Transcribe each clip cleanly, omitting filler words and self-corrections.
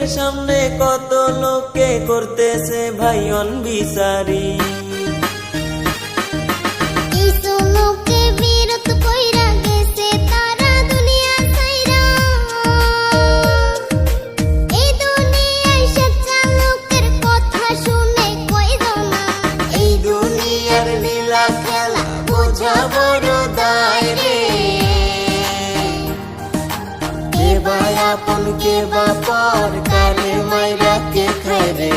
চোখের সামনে কত লোকে করতেছে ভাই অনবিচারি। কিছু লোকে বিরত কইরা গেছে তারা দুনিয়া ছাইরা। এই দুনিয়ায় সচ্চা লোকের কথা শুনে কইরো না। এই দুনিয়ার লীলা খেলা বোঝা বড় দায় রে। কে বা আপন কে বা পর, কারে মাইরা কে খায় রে।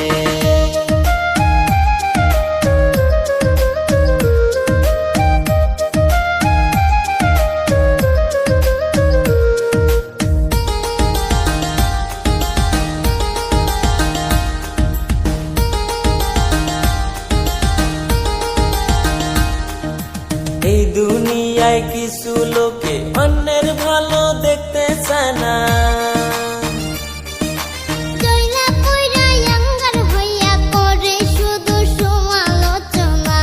এই দুনিয়ায় কিছু লোকে অন্যের ভালো দেখতে চায় না। জয়লা কইরা ইয়াঙ্গার হইয়া করে শুধু সমালোচনা।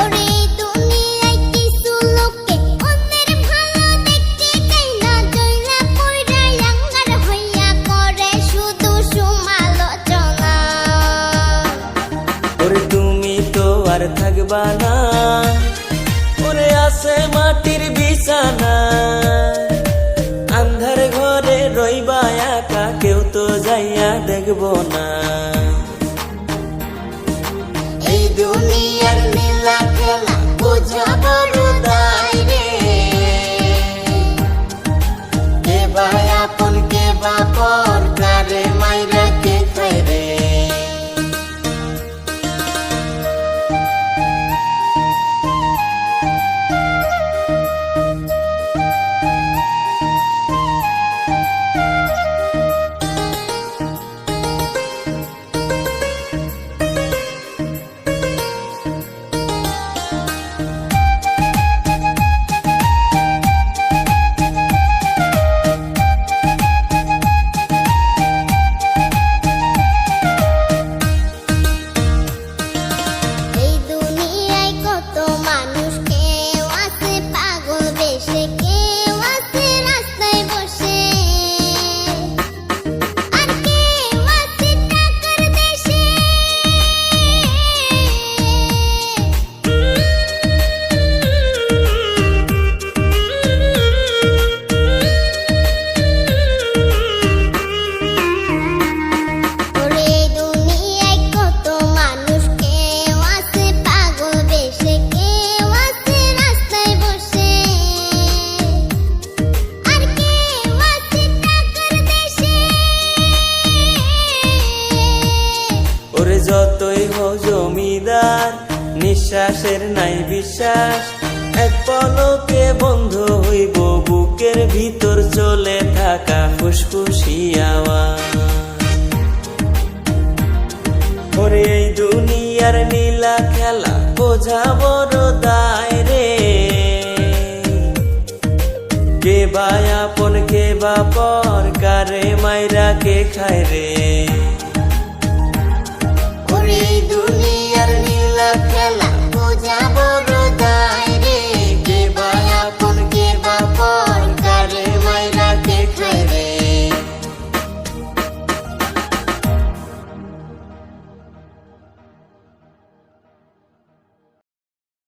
ওরে দুনিয়ায় কিছু লোকে অন্যের ভালো দেখতে চায় না। জয়লা কইরা ইয়াঙ্গার হইয়া করে শুধু সমালোচনা। ওরে তুমি তো আর থাকবা না, ওরে আছে মাটির বিছানা। আন্ধার ঘরে রইবা একা, কেউ তো যাইয়া দেখবো না। এই দুনিয়ার লীলা খেলা বোঝা বড় দায় রে। কে বা আপন কে বা পর, কারে মাইরা কে খায় রে। এই দুনিয়ায় কত মানুষ, কেউ আছে পাগল বেশে, কেউ আছে রাস্তায় বসে, আর কেউ আছে টাকার দেশে। ওরে দুনিয়ায় কত মানুষ, কেউ আছে পাগল বেশে, কেউ আছে রাস্তায় বসে, আর কেউ আছে টাকার দেশে। ওরে যতই হও জমিদার, নিঃশ্বাসের নাই বিশ্বাস। এক পলকে বন্ধ হইব বুকের ভিতর চলে থাকা ফুসফুসি আওয়াজ। ওরে এই দুনিয়ার নীলা খেলা বোঝা বড় দায় রে। কে বা আপন কে বা পর, কারে মাইরা কে খায় রে।